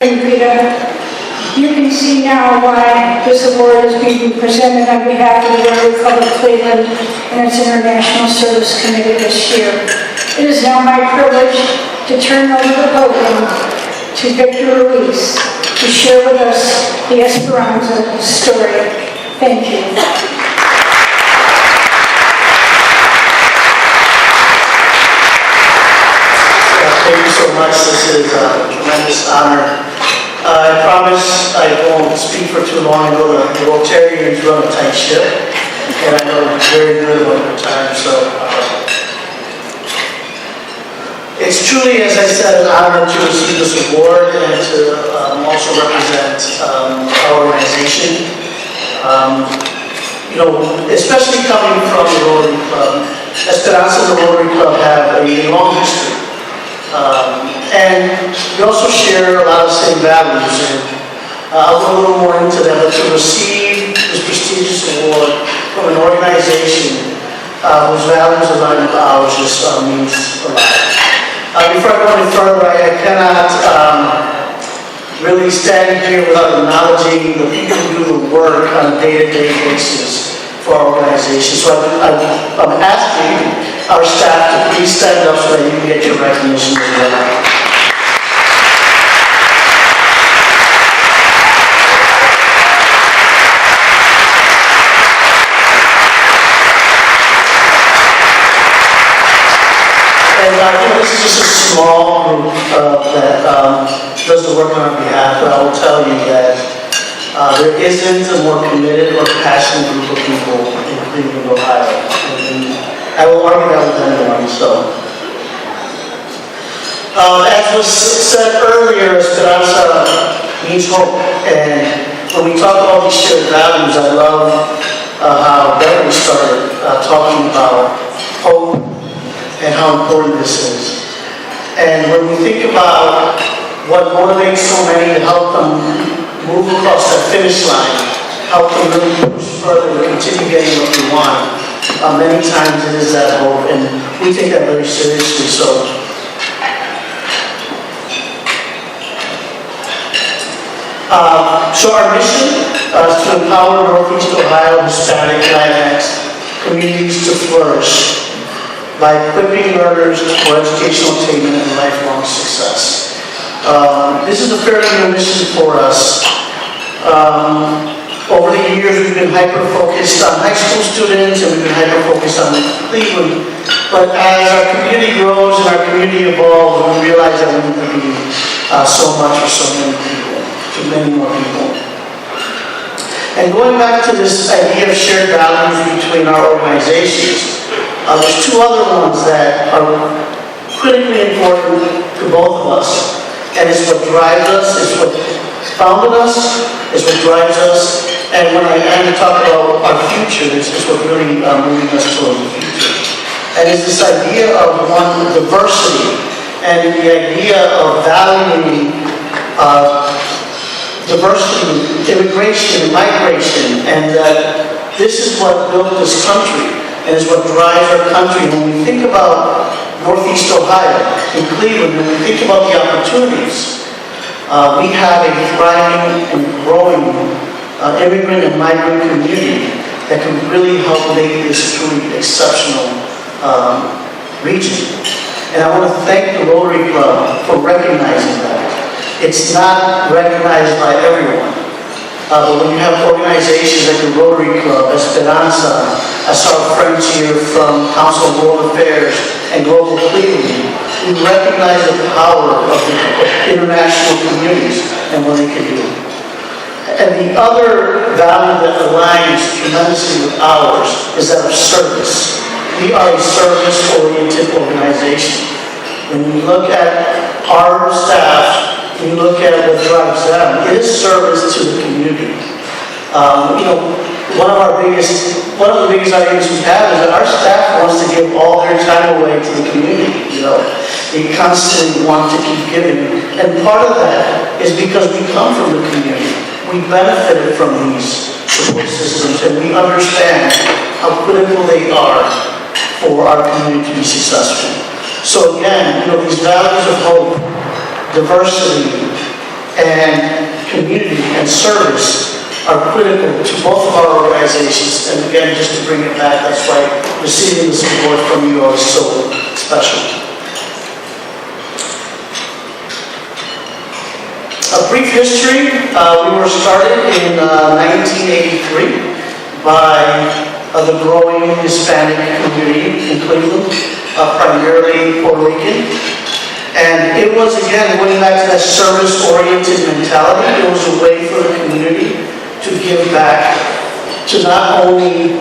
Rita, you can see now why this award is being presented on behalf of the Rotary Club of Cleveland and its International Service Committee this year. It is now my privilege to turn over the podium to Victor Ruiz to share with us the Esperanza story. Thank you. Thank you so much. This is a tremendous honor. I promise I won't speak for too long. I know the Rotarians run a tight ship, and I know very good about their time. So it's truly, as I said, an honor to receive this award and to also represent our organization. Especially coming from the Rotary Club, Esperanza and the Rotary Club have a long history. And we also share a lot of the same values, and I'll go a little more into that, but to receive this prestigious award from an organization whose values align with ours just means a lot. Before I go any further, I cannot really stand here without acknowledging the people who do the work on a day-to-day basis for our organization. So I'm asking our staff to please stand up so that you can get your recognition as well. And this is just a small group that does the work on our behalf, but I will tell you that there isn't a more committed or passionate group of people in Cleveland, Ohio. And I will argue that with anyone. So, as was said earlier, Esperanza means hope. And when we talk about these shared values, I love how Rotary started talking about hope and how important this is. And when we think about what motivates so many to help them move across that finish line, help them really push further to continue getting what they want, many times it is that hope, and we take that very seriously. So our mission is to empower Northeast Ohio Hispanic Latinx communities to flourish by equipping learners for educational attainment and lifelong success. This is a fairly new mission for us. Over the years, we've been hyper-focused on high school students, and we've been hyper-focused on Cleveland. But as our community grows and our community evolves, we realize that we need to be so much for so many people, to many more people. And going back to this idea of shared values between our organizations, there's two other ones that are critically important to both of us. And it's what drives us, it's what founded us, it's what drives us. And when I talk about our future, it's what really moving us towards the future. And it's this idea of one, diversity, and the idea of valuing diversity, immigration, and migration, and that this is what built this country, and is what drives our country. When we think about Northeast Ohio, in Cleveland, when we think about the opportunities, we have a thriving and growing immigrant and migrant community that can really help make this truly exceptional region. And I want to thank the Rotary Club for recognizing that. It's not recognized by everyone, but when you have organizations like the Rotary Club, Esperanza, I saw friends here from Council of World Affairs and Global Cleveland, we recognize the power of the international communities and what they can do. And the other value that aligns tremendously with ours is that of service. We are a service-oriented organization. When you look at our staff, when you look at what drives them, it is service to the community. One of the biggest arguments we have is that our staff wants to give all their time away to the community. They constantly want to keep giving. And part of that is because we come from the community. We benefited from these support systems, and we understand how critical they are for our community to be successful. So again, these values of hope, diversity, and community and service are critical to both of our organizations. And again, just to bring it back, that's why receiving the support from you all is so special. A brief history, we were started in 1983 by the growing Hispanic community in Cleveland, primarily Puerto Rican. And it was, again, going back to that service-oriented mentality. It was a way for the community to give back to not only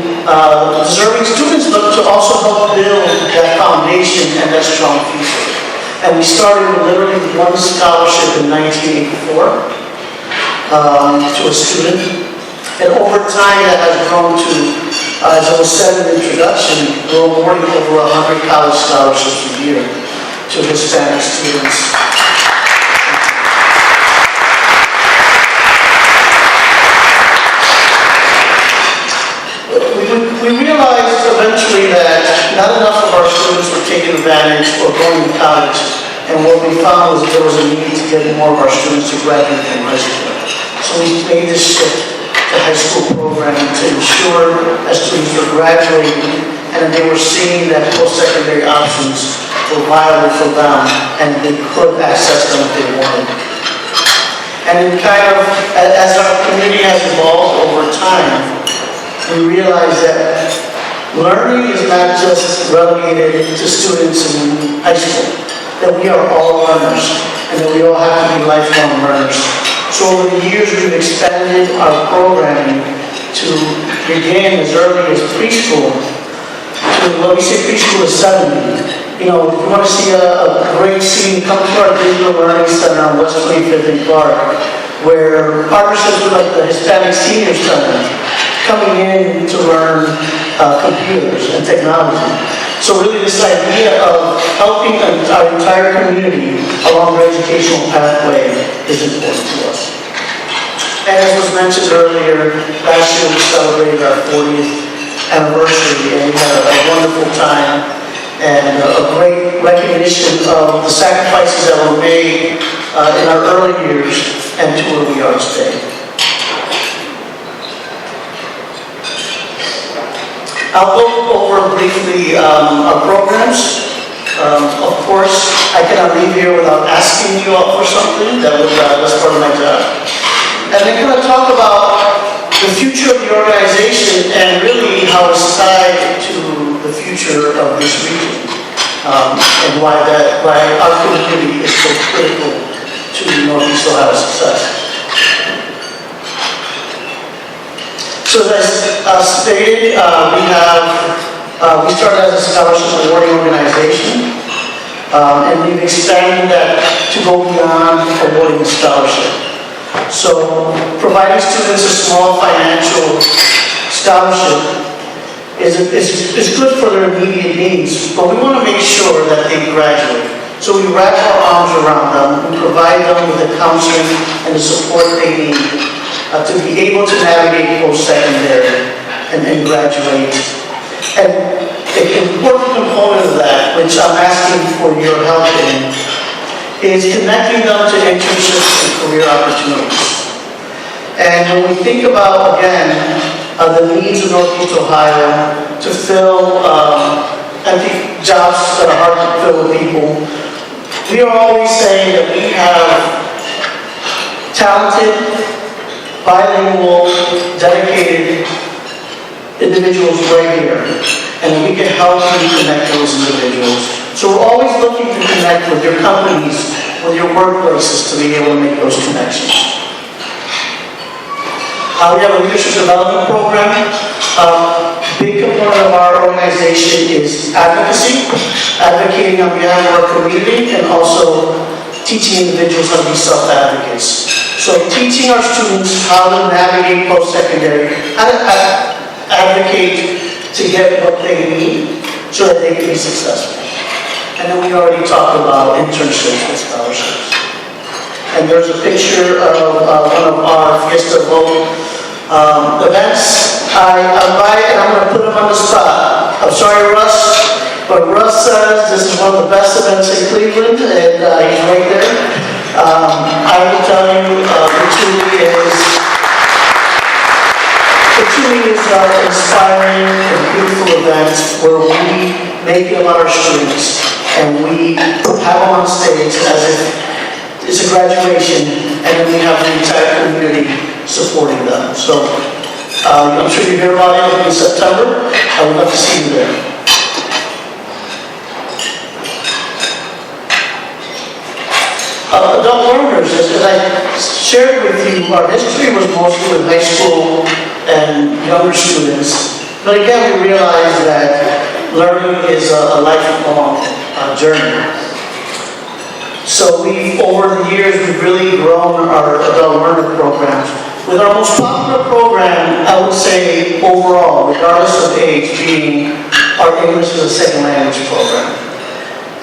deserving students, but to also help build that foundation and that strong future. And we started with literally one scholarship in 1984 to a student. And over time, that has grown to, as I was said in the introduction, we're awarding over 100 college scholarships a year to Hispanic students. We realized eventually that not enough of our students were taking advantage or going to college, and what we found was that there was a need to get more of our students to graduate from high school. So we made this shift to high school programming to ensure that students were graduating and that they were seeing that post-secondary options were viable for them and they could access them if they wanted. And it kind of, as our community has evolved over time, we realize that learning is not just relegated to students in high school, that we are all learners and that we all have to be lifelong learners. So over the years, we've expanded our programming to begin as early as preschool. When we say preschool is 7. You know, if you want to see a great scene, come to our Digital Learning Center on West 25th and Clark, where partnerships with like the Hispanic Senior Center, coming in to learn computers and technology. So really this idea of helping our entire community along their educational pathway is important to us. And as was mentioned earlier, last year we celebrated our 40th anniversary and we had a wonderful time and a great recognition of the sacrifices that were made in our early years and to where we are today. I'll go over briefly our programs. Of course, I cannot leave here without asking you all for something. That's part of my job. And I'm going to talk about the future of the organization and really how it's tied to the future of this region and why our community is so critical to Northeast Ohio's success. So as I stated, we started as a scholarship awarding organization, and we've expanded that to go beyond awarding a scholarship. So providing students a small financial scholarship is good for their immediate needs, but we want to make sure that they graduate. So we wrap our arms around them, we provide them with the counseling and the support they need to be able to navigate post-secondary and graduate. And an important component of that, which I'm asking for your help in, is connecting them to internships and career opportunities. And when we think about, again, the needs of Northeast Ohio to fill empty jobs that are hard to fill with people, we are always saying that we have talented, bilingual, dedicated individuals right here, and we can help you connect those individuals. So we're always looking to connect with your companies, with your workplaces to be able to make those connections. We have a leadership development program. Big component of our organization is advocacy, advocating on behalf of our community, and also teaching individuals how to be self-advocates. So teaching our students how to navigate post-secondary, how to advocate to get what they need so that they can be successful. And then we already talked about internships and scholarships. And there's a picture of one of our Fiesta Vote events. I'm going to put him on the spot. I'm sorry, Russ, but Russ says this is one of the best events in Cleveland, and he's right there. I will tell you, it truly is an inspiring and beautiful event where we make it about our students and we have them on stage as if it's a graduation, and then we have the entire community supporting them. So I'm sure you hear about it in September. I would love to see you there. Adult learners, as I shared with you, our history was mostly with high school and younger students. But again, we realized that learning is a lifelong journey. So over the years, we've really grown our adult learner programs. With our most popular program, I would say overall, regardless of age, being our English as a Second Language program.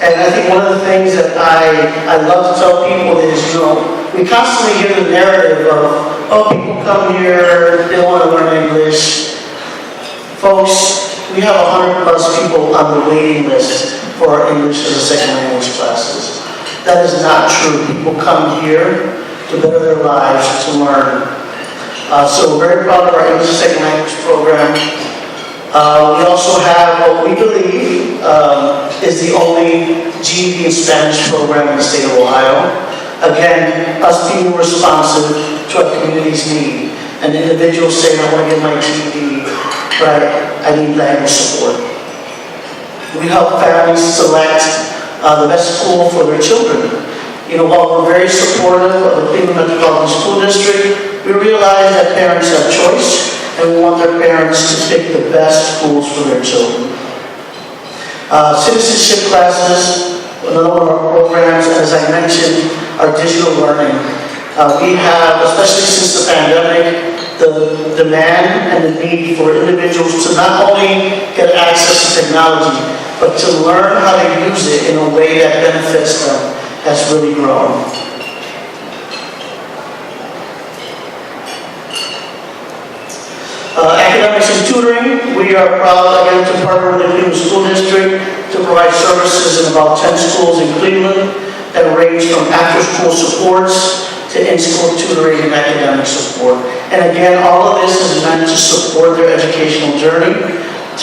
And I think one of the things that I love to tell people is, we constantly hear the narrative of, oh, people come here, they don't want to learn English. Folks, we have 100+ people on the waiting list for our English as a Second Language classes. That is not true. People come here to better their lives, to learn. So we're very proud of our English as a Second Language program. We also have what we believe is the only GED in Spanish program in the state of Ohio. Again, us being responsive to our community's need. And individuals saying, I want to get my GED, but I need language support. We help families select the best school for their children. While we're very supportive of the Cleveland Metropolitan School District, we realize that parents have choice, and we want their parents to pick the best schools for their children. Citizenship classes, another one of our programs, as I mentioned, are digital learning. We have, especially since the pandemic, the demand and the need for individuals to not only get access to technology, but to learn how to use it in a way that benefits them has really grown. Academics and tutoring, we are proud again to partner with the Cleveland School District to provide services in about 10 schools in Cleveland that range from after-school supports to in-school tutoring and academic support. And again, all of this is meant to support their educational journey,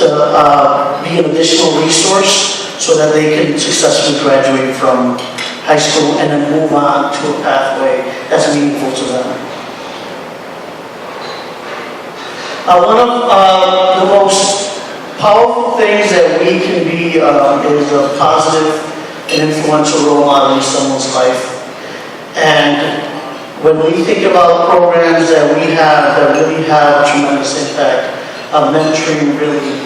to be an additional resource so that they can successfully graduate from high school and then move on to a pathway that's meaningful to them. One of the most powerful things that we can be is a positive and influential role model in someone's life. And when we think about programs that we have that really have a tremendous impact, mentoring really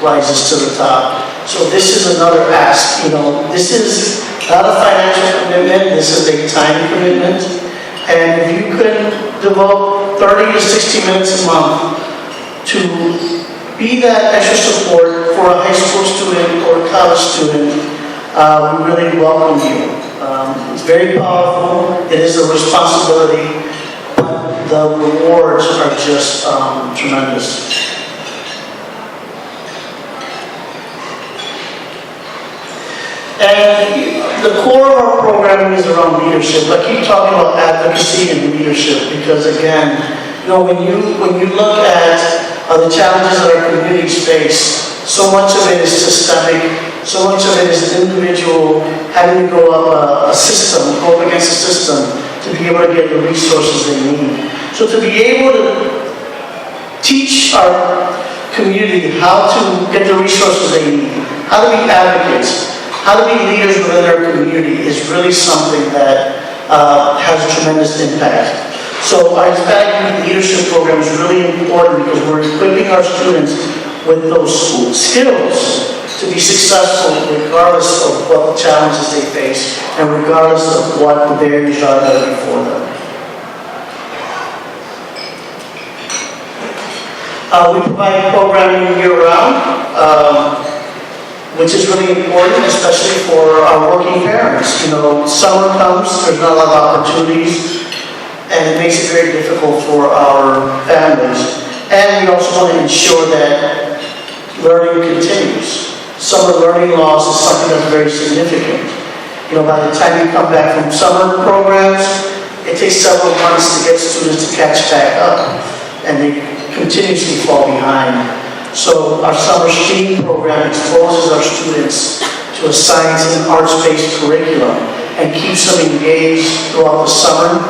rises to the top. So this is another ask. This is not a financial commitment, this is a time commitment. And if you could devote 30 to 60 minutes a month to be that extra support for a high school student or a college student, we really welcome you. It's very powerful, it is a responsibility, but the rewards are just tremendous. And the core of our programming is around leadership. I keep talking about advocacy and leadership because, again, when you look at the challenges that our communities face, so much of it is systemic, so much of it is individual having to go up a system, go up against a system to be able to get the resources they need. So to be able to teach our community how to get the resources they need, how to be advocates, how to be leaders within our community is really something that has a tremendous impact. So our Hispanic Leadership Program is really important because we're equipping our students with those skills to be successful regardless of what the challenges they face and regardless of what the barriers are that are before them. We provide programming year-round. Which is really important, especially for our working parents. Summer comes, there's not a lot of opportunities, and it makes it very difficult for our families. And we also want to ensure that learning continues. Summer learning loss is something that's very significant. By the time you come back from summer programs, it takes several months to get students to catch back up, and they continuously fall behind. So our summer STEAM program exposes our students to a science and arts-based curriculum and keeps them engaged throughout the summer,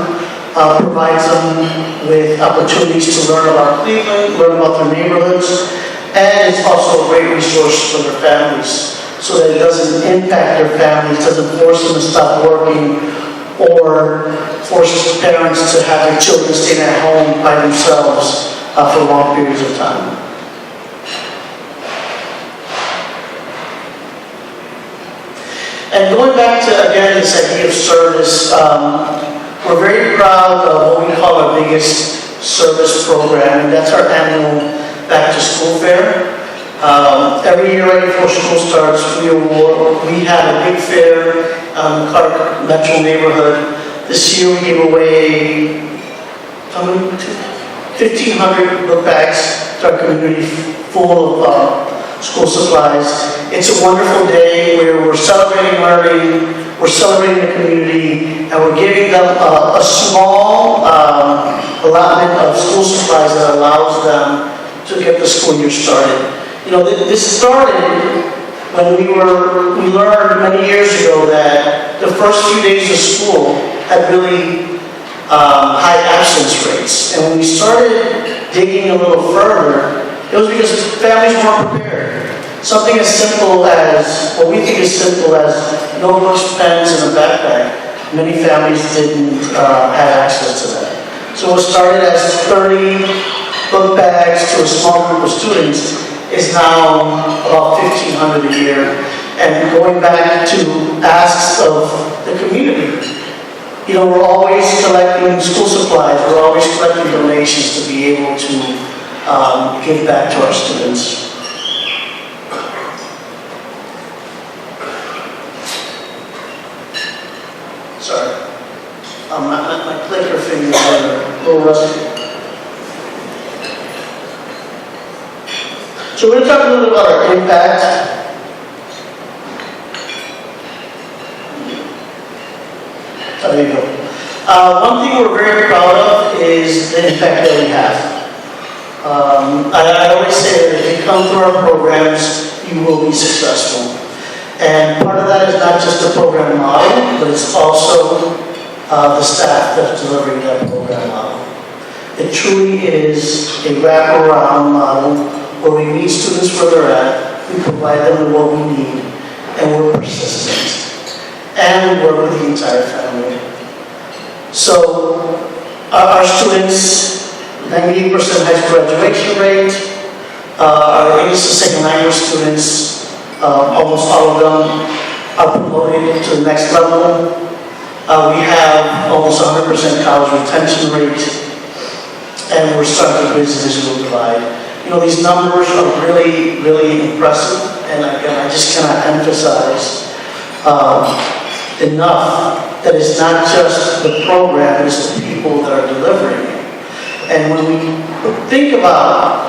provides them with opportunities to learn about Cleveland, learn about their neighborhoods, and it's also a great resource for their families so that it doesn't impact their families, doesn't force them to stop working, or force parents to have their children stay at home by themselves for long periods of time. And going back to, again, this idea of service, we're very proud of what we call our biggest service program, and that's our annual Back to School Fair. Every year right before school starts, we have a big fair in the Clark Metro neighborhood. This year we gave away 1,500 book bags to our community full of school supplies. It's a wonderful day where we're celebrating learning, we're celebrating the community, and we're giving them a small allotment of school supplies that allows them to get the school year started. This started when we learned many years ago that the first few days of school had really high absence rates. And when we started digging a little further, it was because families weren't prepared. Something as simple as, what we think is simple as notebooks, pens, and a backpack, many families didn't have access to that. So what started as 30 book bags to a small group of students is now about 1,500 a year. And going back to asks of the community, we're always collecting school supplies, we're always collecting donations to be able to give back to our students. Sorry, my clicker fingers are a little rusty. So we're going to talk a little bit about our impact. There you go. One thing we're very proud of is the impact that we have. I always say that if you come through our programs, you will be successful. And part of that is not just the program model, but it's also the staff that's delivering that program model. It truly is a wraparound model where we meet students where they're at, we provide them with what we need, and we're persistent. And we work with the entire family. So our students, 98% high school graduation rate. Our English as a second language students, almost all of them are promoted to the next level. We have almost 100% college retention rate, and we're starting to bridge the digital divide. These numbers are really, really impressive, and again, I just cannot emphasize enough that it's not just the program, it's the people that are delivering it. And when we think about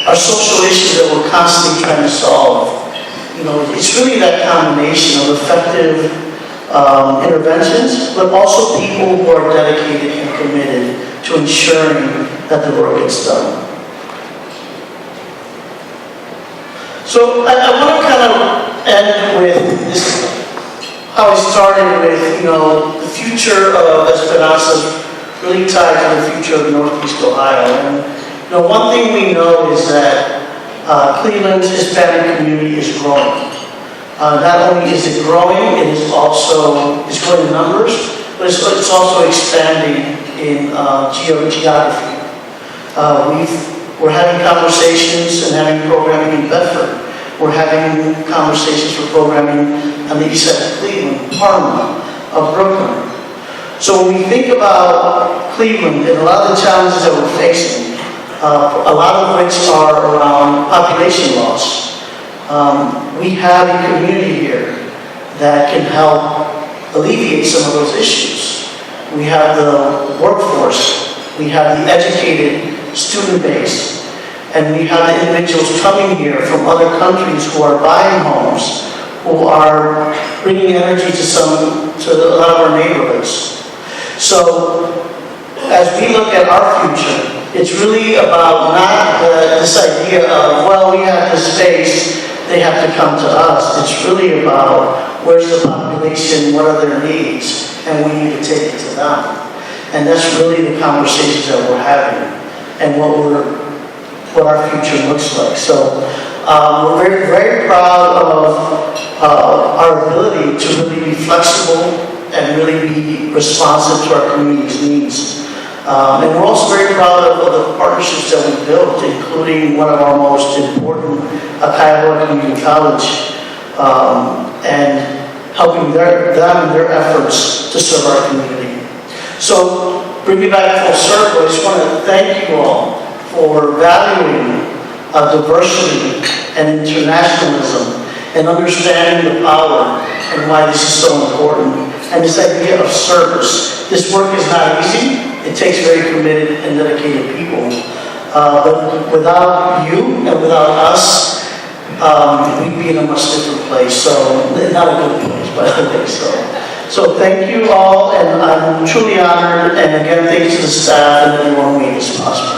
our social issues that we're constantly trying to solve, it's really that combination of effective interventions, but also people who are dedicated and committed to ensuring that the work gets done. So I want to kind of end with this, how I started with, the future of Esperanza is really tied to the future of Northeast Ohio. And one thing we know is that Cleveland's Hispanic community is growing. Not only is it growing, it's growing in numbers, but it's also expanding in geography. We're having conversations and having programming in Bedford. We're having conversations for programming on the east side of Cleveland, Parma, Brooklyn. So when we think about Cleveland and a lot of the challenges that we're facing, a lot of which are around population loss, we have a community here that can help alleviate some of those issues. We have the workforce, we have the educated student base, and we have the individuals coming here from other countries who are buying homes, who are bringing energy to a lot of our neighborhoods. So as we look at our future, it's really about not this idea of, well, we have this space, they have to come to us. It's really about where's the population, what are their needs, and we need to take it to them. And that's really the conversations that we're having and what our future looks like. So we're very, very proud of our ability to really be flexible and really be responsive to our community's needs. And we're also very proud of the partnerships that we built, including one of our most important, Cuyahoga Community College, and helping them in their efforts to serve our community. So, bring me back full circle, I just want to thank you all for valuing diversity and internationalism and understanding the power and why this is so important. And this idea of service. This work is not easy. It takes very committed and dedicated people. But without you and without us, we'd be in a much different place. So, not a good place, by the way. So thank you all, and I'm truly honored. And again, thanks to the staff and everyone who made this possible.